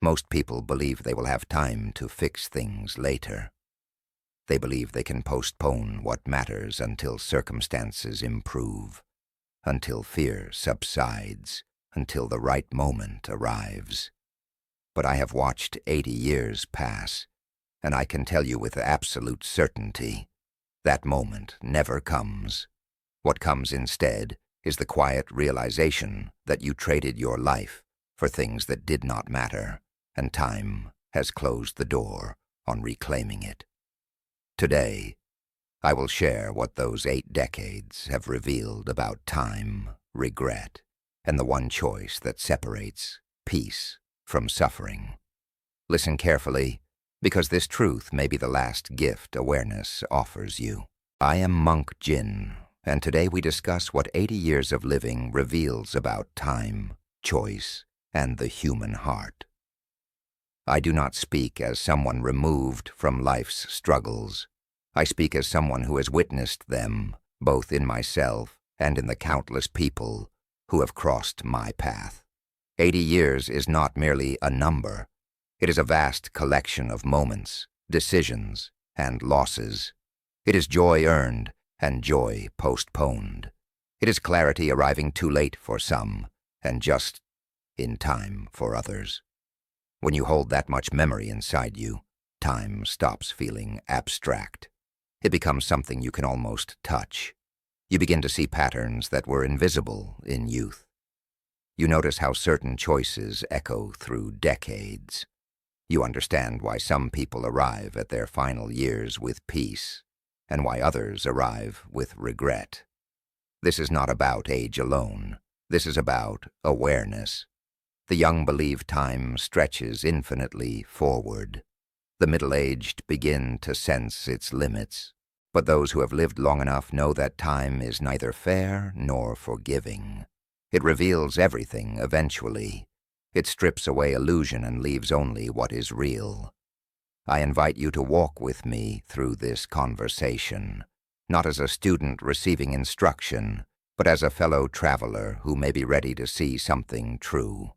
Most people believe they will have time to fix things later. They believe they can postpone what matters until circumstances improve, until fear subsides, until the right moment arrives. But I have watched 80 years pass, and I can tell you with absolute certainty, that moment never comes. What comes instead is the quiet realization that you traded your life for things that did not matter, and time has closed the door on reclaiming it. Today, I will share what those 8 decades have revealed about time, regret, and the one choice that separates peace from suffering. Listen carefully, because this truth may be the last gift awareness offers you. I am Monk Jin, and today we discuss what 80 years of living reveals about time, choice, and the human heart. I do not speak as someone removed from life's struggles. I speak as someone who has witnessed them, both in myself and in the countless people who have crossed my path. 80 years is not merely a number. It is a vast collection of moments, decisions, and losses. It is joy earned and joy postponed. It is clarity arriving too late for some, and just in time for others. When you hold that much memory inside you, time stops feeling abstract. It becomes something you can almost touch. You begin to see patterns that were invisible in youth. You notice how certain choices echo through decades. You understand why some people arrive at their final years with peace, and why others arrive with regret. This is not about age alone. This is about awareness. The young believe time stretches infinitely forward. The middle-aged begin to sense its limits, but those who have lived long enough know that time is neither fair nor forgiving. It reveals everything eventually. It strips away illusion and leaves only what is real. I invite you to walk with me through this conversation, not as a student receiving instruction, but as a fellow traveler who may be ready to see something true.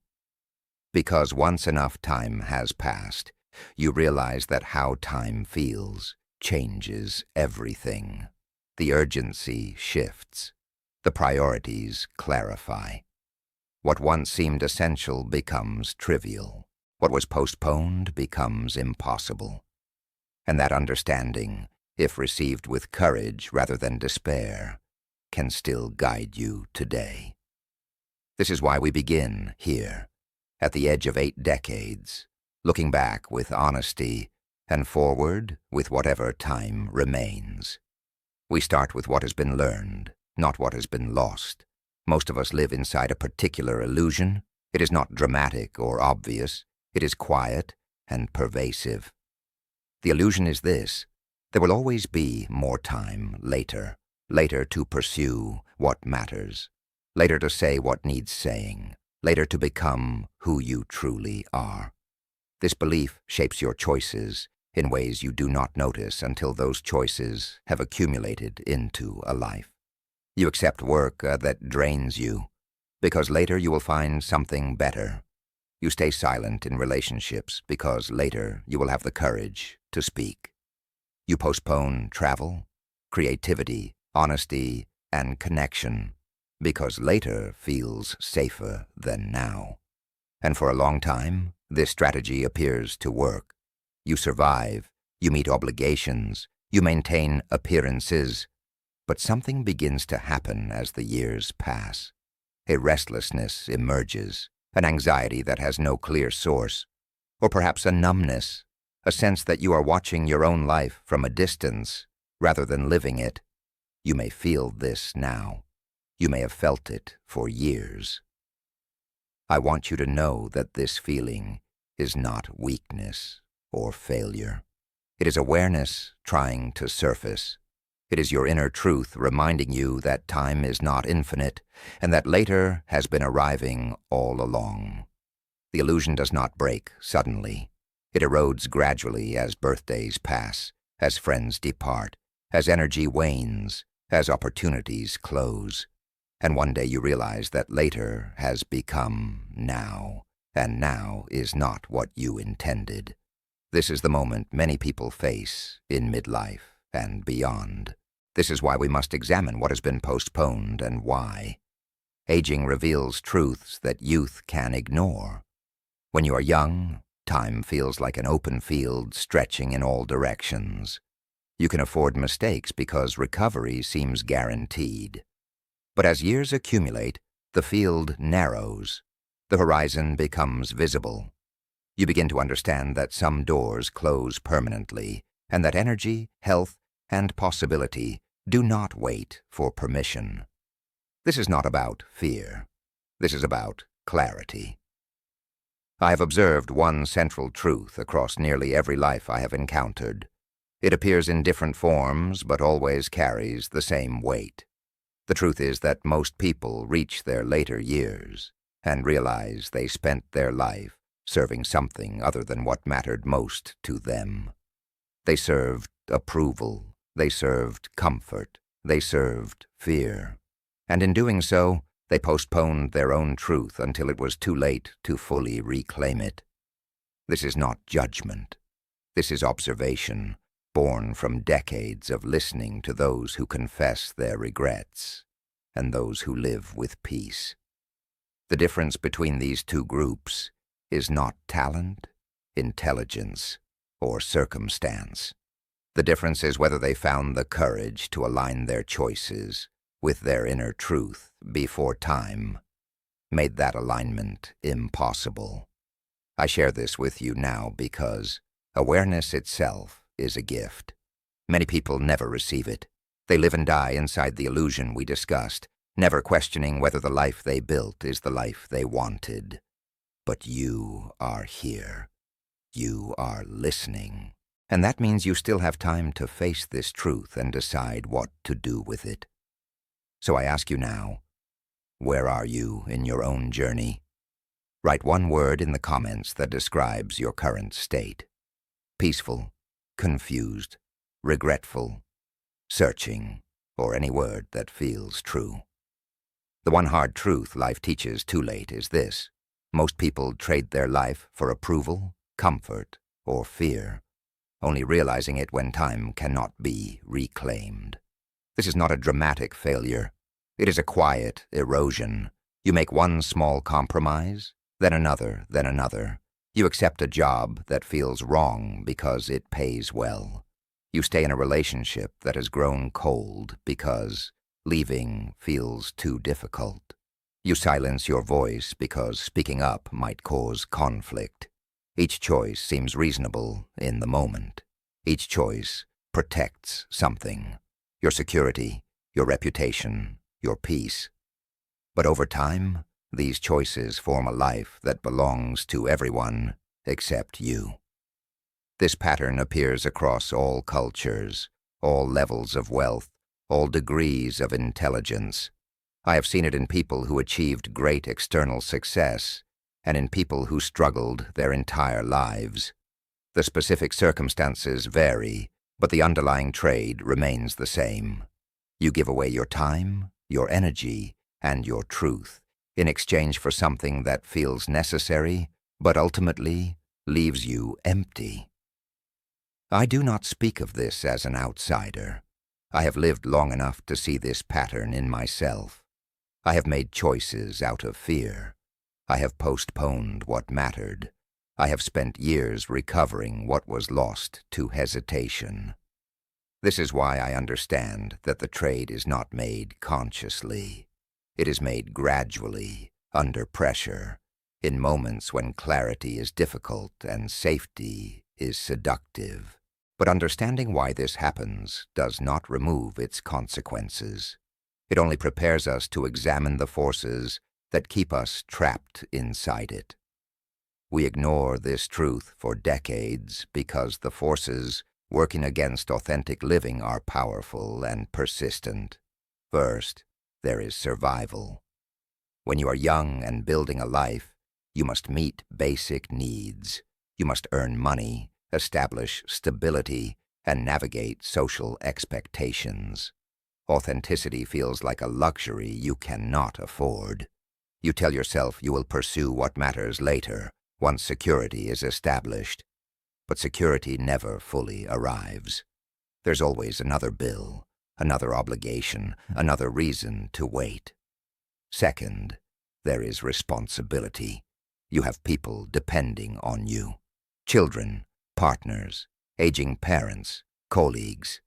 Because once enough time has passed, you realize that how time feels changes everything. The urgency shifts. The priorities clarify. What once seemed essential becomes trivial. What was postponed becomes impossible. And that understanding, if received with courage rather than despair, can still guide you today. This is why we begin here, at the edge of 8 decades, looking back with honesty and forward with whatever time remains. We start with what has been learned, not what has been lost. Most of us live inside a particular illusion. It is not dramatic or obvious. It is quiet and pervasive. The illusion is this: there will always be more time later, later to pursue what matters, later to say what needs saying, later to become who you truly are. This belief shapes your choices in ways you do not notice until those choices have accumulated into a life. You accept work that drains you, because later you will find something better. You stay silent in relationships because later you will have the courage to speak. You postpone travel, creativity, honesty, and connection because later feels safer than now. And for a long time, this strategy appears to work. You survive, you meet obligations, you maintain appearances, but something begins to happen as the years pass. A restlessness emerges, an anxiety that has no clear source, or perhaps a numbness, a sense that you are watching your own life from a distance rather than living it. You may feel this now. You may have felt it for years. I want you to know that this feeling is not weakness or failure. It is awareness trying to surface. It is your inner truth reminding you that time is not infinite and that later has been arriving all along. The illusion does not break suddenly. It erodes gradually as birthdays pass, as friends depart, as energy wanes, as opportunities close. And one day you realize that later has become now, and now is not what you intended. This is the moment many people face in midlife and beyond. This is why we must examine what has been postponed and why. Aging reveals truths that youth can ignore. When you are young, time feels like an open field stretching in all directions. You can afford mistakes because recovery seems guaranteed. But as years accumulate, the field narrows. The horizon becomes visible. You begin to understand that some doors close permanently, and that energy, health, and possibility do not wait for permission. This is not about fear. This is about clarity. I have observed one central truth across nearly every life I have encountered. It appears in different forms, but always carries the same weight. The truth is that most people reach their later years and realize they spent their life serving something other than what mattered most to them. They served approval, they served comfort, they served fear. And in doing so, they postponed their own truth until it was too late to fully reclaim it. This is not judgment. This is observation, born from decades of listening to those who confess their regrets and those who live with peace. The difference between these two groups is not talent, intelligence, or circumstance. The difference is whether they found the courage to align their choices with their inner truth before time made that alignment impossible. I share this with you now because awareness itself is a gift. Many people never receive it. They live and die inside the illusion we discussed, never questioning whether the life they built is the life they wanted. But you are here. You are listening. And that means you still have time to face this truth and decide what to do with it. So I ask you now, where are you in your own journey? Write one word in the comments that describes your current state. Peaceful, confused, regretful, searching, or any word that feels true. The one hard truth life teaches too late is this: most people trade their life for approval, comfort, or fear, only realizing it when time cannot be reclaimed. This is not a dramatic failure. It is a quiet erosion. You make one small compromise, then another, then another. You accept a job that feels wrong because it pays well. You stay in a relationship that has grown cold because leaving feels too difficult. You silence your voice because speaking up might cause conflict. Each choice seems reasonable in the moment. Each choice protects something: your security, your reputation, your peace. But over time, these choices form a life that belongs to everyone except you. This pattern appears across all cultures, all levels of wealth, all degrees of intelligence. I have seen it in people who achieved great external success and in people who struggled their entire lives. The specific circumstances vary, but the underlying trade remains the same. You give away your time, your energy, and your truth in exchange for something that feels necessary, but ultimately leaves you empty. I do not speak of this as an outsider. I have lived long enough to see this pattern in myself. I have made choices out of fear. I have postponed what mattered. I have spent years recovering what was lost to hesitation. This is why I understand that the trade is not made consciously. It is made gradually, under pressure, in moments when clarity is difficult and safety is seductive. But understanding why this happens does not remove its consequences. It only prepares us to examine the forces that keep us trapped inside it. We ignore this truth for decades because the forces working against authentic living are powerful and persistent. First, there is survival. When you are young and building a life, you must meet basic needs. You must earn money, establish stability, and navigate social expectations. Authenticity feels like a luxury you cannot afford. You tell yourself you will pursue what matters later, once security is established. But security never fully arrives. There's always another bill, another obligation, another reason to wait. Second, there is responsibility. You have people depending on you. Children, partners, aging parents, colleagues.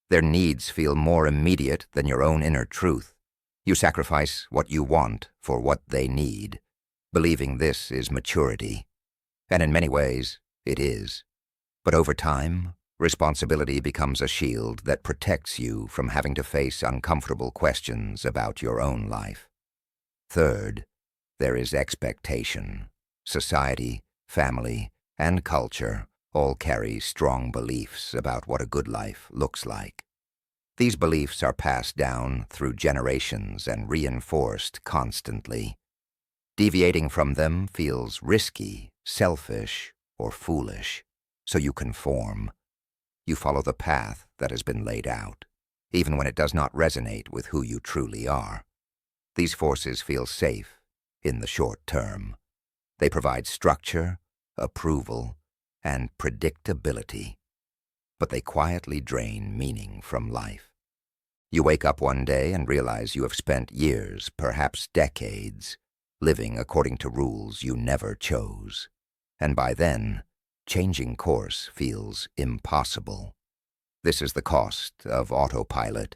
Their needs feel more immediate than your own inner truth. You sacrifice what you want for what they need, believing this is maturity. And in many ways, it is. But over time, responsibility becomes a shield that protects you from having to face uncomfortable questions about your own life. Third, there is expectation. Society, family, and culture all carry strong beliefs about what a good life looks like. These beliefs are passed down through generations and reinforced constantly. Deviating from them feels risky, selfish, or foolish, so you conform. You follow the path that has been laid out, even when it does not resonate with who you truly are. These forces feel safe in the short term. They provide structure, approval, and predictability, but they quietly drain meaning from life. You wake up one day and realize you have spent years, perhaps decades, living according to rules you never chose. And by then, changing course feels impossible. This is the cost of autopilot.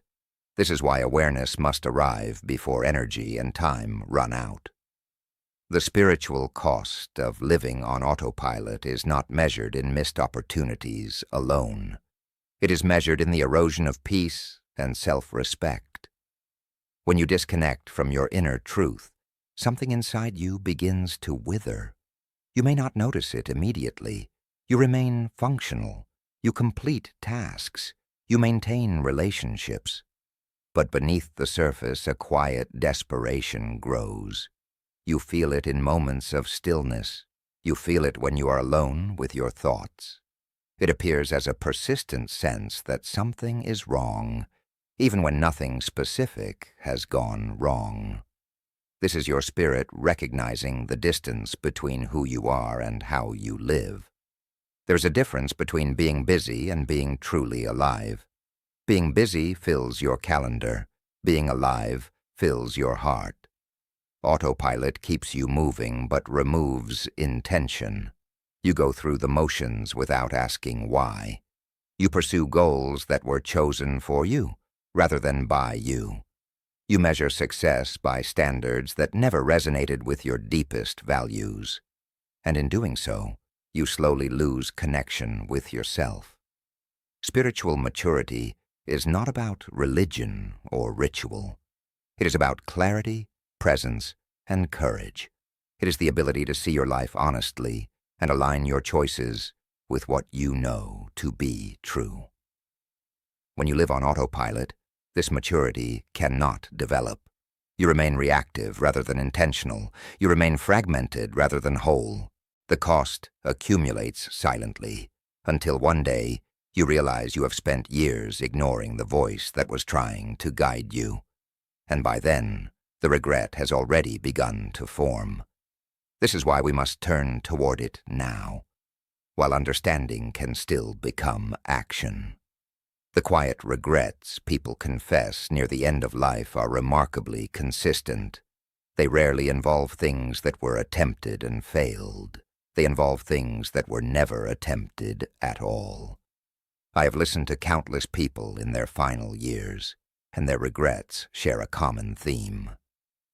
This is why awareness must arrive before energy and time run out. The spiritual cost of living on autopilot is not measured in missed opportunities alone. It is measured in the erosion of peace and self-respect. When you disconnect from your inner truth, something inside you begins to wither. You may not notice it immediately. You remain functional. You complete tasks. You maintain relationships. But beneath the surface, a quiet desperation grows. You feel it in moments of stillness. You feel it when you are alone with your thoughts. It appears as a persistent sense that something is wrong, even when nothing specific has gone wrong. This is your spirit recognizing the distance between who you are and how you live. There's a difference between being busy and being truly alive. Being busy fills your calendar. Being alive fills your heart. Autopilot keeps you moving but removes intention. You go through the motions without asking why. You pursue goals that were chosen for you, rather than by you. You measure success by standards that never resonated with your deepest values. And in doing so, you slowly lose connection with yourself. Spiritual maturity is not about religion or ritual. It is about clarity, presence, and courage. It is the ability to see your life honestly and align your choices with what you know to be true. When you live on autopilot, this maturity cannot develop. You remain reactive rather than intentional. You remain fragmented rather than whole. The cost accumulates silently, until one day you realize you have spent years ignoring the voice that was trying to guide you. And by then, the regret has already begun to form. This is why we must turn toward it now, while understanding can still become action. The quiet regrets people confess near the end of life are remarkably consistent. They rarely involve things that were attempted and failed. They involve things that were never attempted at all. I have listened to countless people in their final years, and their regrets share a common theme: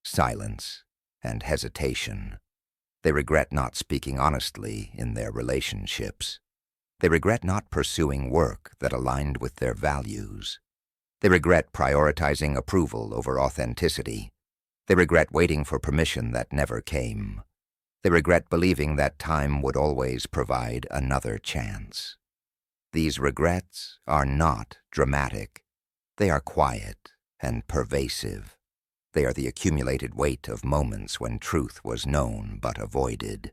silence and hesitation. They regret not speaking honestly in their relationships. They regret not pursuing work that aligned with their values. They regret prioritizing approval over authenticity. They regret waiting for permission that never came. They regret believing that time would always provide another chance. These regrets are not dramatic. They are quiet and pervasive. They are the accumulated weight of moments when truth was known but avoided,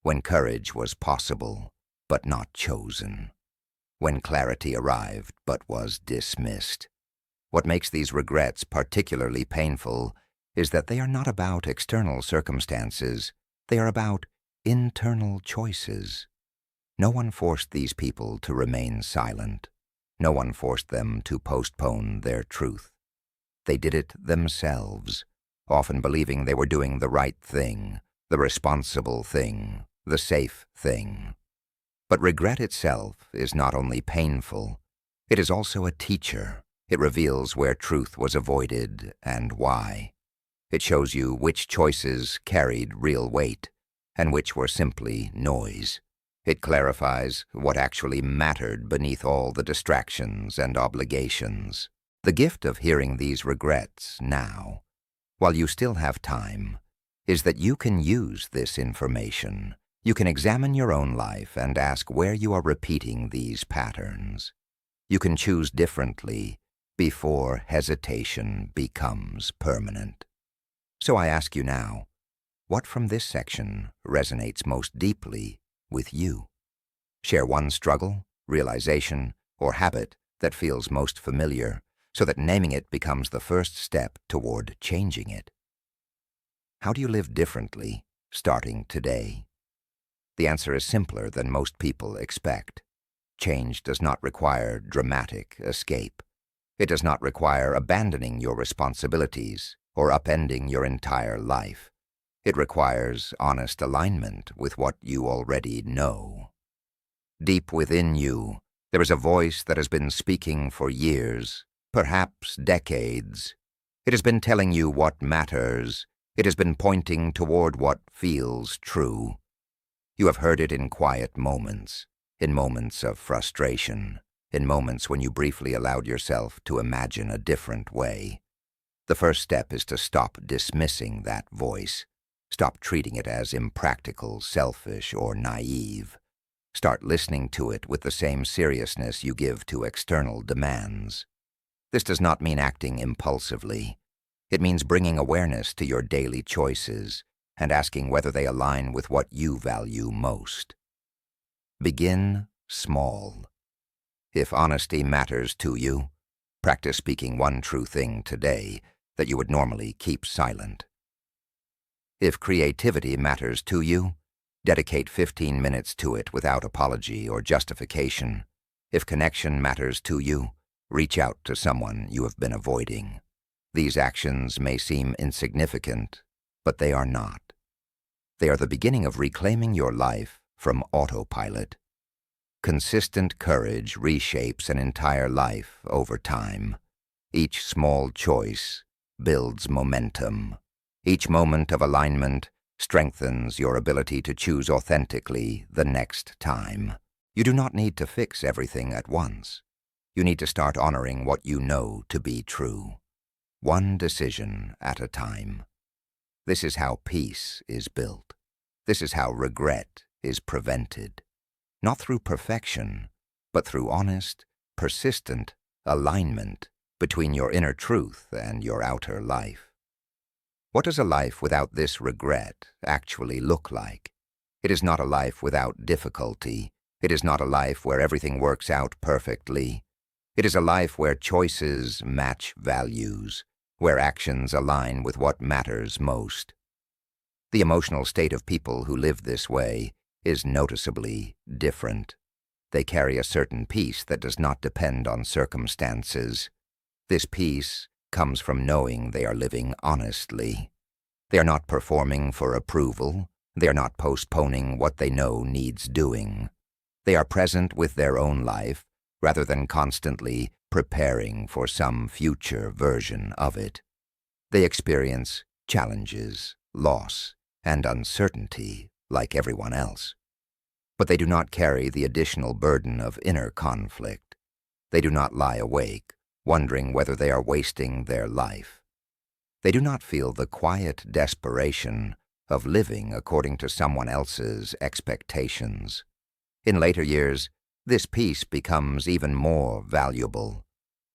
when courage was possible but not chosen, when clarity arrived but was dismissed. What makes these regrets particularly painful is that they are not about external circumstances, they are about internal choices. No one forced these people to remain silent. No one forced them to postpone their truth. They did it themselves, often believing they were doing the right thing, the responsible thing, the safe thing. But regret itself is not only painful, it is also a teacher. It reveals where truth was avoided and why. It shows you which choices carried real weight and which were simply noise. It clarifies what actually mattered beneath all the distractions and obligations. The gift of hearing these regrets now, while you still have time, is that you can use this information. You can examine your own life and ask where you are repeating these patterns. You can choose differently before hesitation becomes permanent. So I ask you now, what from this section resonates most deeply with you? Share one struggle, realization, or habit that feels most familiar, so that naming it becomes the first step toward changing it. How do you live differently, starting today? The answer is simpler than most people expect. Change does not require dramatic escape. It does not require abandoning your responsibilities or upending your entire life. It requires honest alignment with what you already know. Deep within you, there is a voice that has been speaking for years, perhaps decades. It has been telling you what matters. It has been pointing toward what feels true. You have heard it in quiet moments, in moments of frustration, in moments when you briefly allowed yourself to imagine a different way. The first step is to stop dismissing that voice. Stop treating it as impractical, selfish, or naive. Start listening to it with the same seriousness you give to external demands. This does not mean acting impulsively. It means bringing awareness to your daily choices and asking whether they align with what you value most. Begin small. If honesty matters to you, practice speaking one true thing today that you would normally keep silent. If creativity matters to you, dedicate 15 minutes to it without apology or justification. If connection matters to you, reach out to someone you have been avoiding. These actions may seem insignificant, but they are not. They are the beginning of reclaiming your life from autopilot. Consistent courage reshapes an entire life over time. Each small choice builds momentum. Each moment of alignment strengthens your ability to choose authentically the next time. You do not need to fix everything at once. You need to start honoring what you know to be true. One decision at a time. This is how peace is built. This is how regret is prevented. Not through perfection, but through honest, persistent alignment between your inner truth and your outer life. What does a life without this regret actually look like? It is not a life without difficulty. It is not a life where everything works out perfectly. It is a life where choices match values, where actions align with what matters most. The emotional state of people who live this way is noticeably different. They carry a certain peace that does not depend on circumstances. This peace comes from knowing they are living honestly. They are not performing for approval. They are not postponing what they know needs doing. They are present with their own life rather than constantly preparing for some future version of it. They experience challenges, loss, and uncertainty like everyone else. But they do not carry the additional burden of inner conflict. They do not lie awake, wondering whether they are wasting their life. They do not feel the quiet desperation of living according to someone else's expectations. In later years, this peace becomes even more valuable.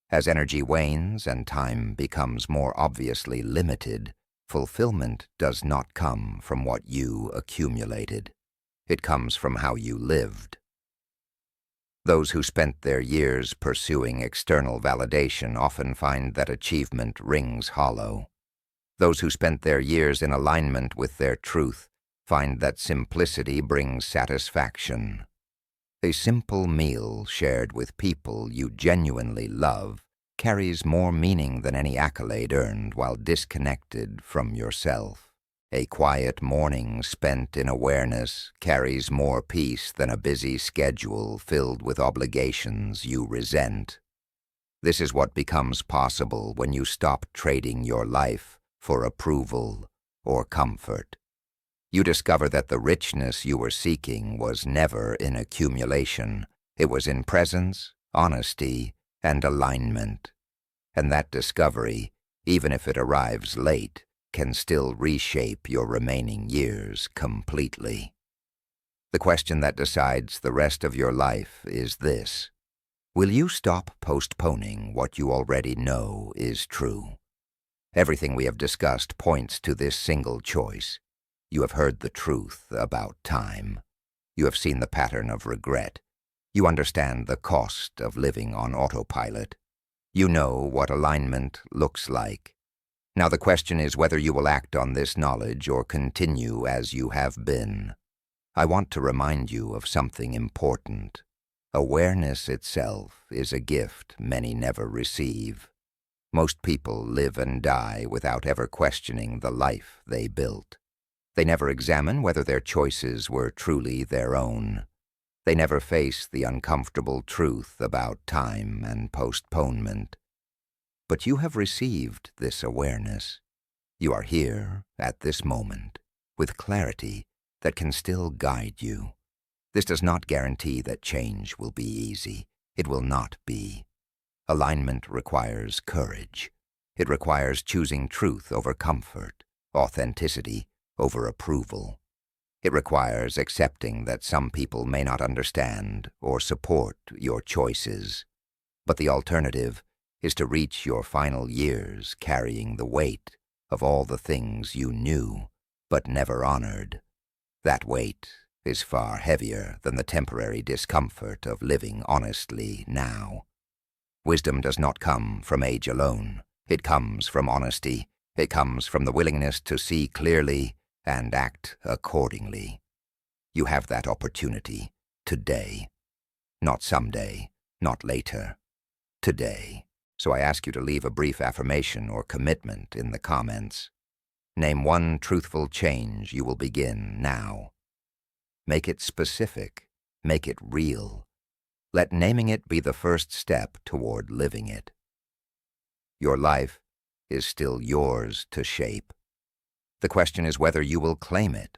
As energy wanes and time becomes more obviously limited, fulfillment does not come from what you accumulated. It comes from how you lived. Those who spent their years pursuing external validation often find that achievement rings hollow. Those who spent their years in alignment with their truth find that simplicity brings satisfaction. A simple meal shared with people you genuinely love carries more meaning than any accolade earned while disconnected from yourself. A quiet morning spent in awareness carries more peace than a busy schedule filled with obligations you resent. This is what becomes possible when you stop trading your life for approval or comfort. You discover that the richness you were seeking was never in accumulation. It was in presence, honesty, and alignment. And that discovery, even if it arrives late, can still reshape your remaining years completely. The question that decides the rest of your life is this: will you stop postponing what you already know is true? Everything we have discussed points to this single choice. You have heard the truth about time. You have seen the pattern of regret. You understand the cost of living on autopilot. You know what alignment looks like. Now the question is whether you will act on this knowledge or continue as you have been. I want to remind you of something important. Awareness itself is a gift many never receive. Most people live and die without ever questioning the life they built. They never examine whether their choices were truly their own. They never face the uncomfortable truth about time and postponement. But you have received this awareness. You are here at this moment with clarity that can still guide you. This does not guarantee that change will be easy. It will not be. Alignment requires courage. It requires choosing truth over comfort, authenticity over approval. It requires accepting that some people may not understand or support your choices. But the alternative is to reach your final years carrying the weight of all the things you knew but never honored. That weight is far heavier than the temporary discomfort of living honestly now. Wisdom does not come from age alone. It comes from honesty. It comes from the willingness to see clearly and act accordingly. You have that opportunity today. Not someday, not later. Today. So I ask you to leave a brief affirmation or commitment in the comments. Name one truthful change you will begin now. Make it specific. Make it real. Let naming it be the first step toward living it. Your life is still yours to shape. The question is whether you will claim it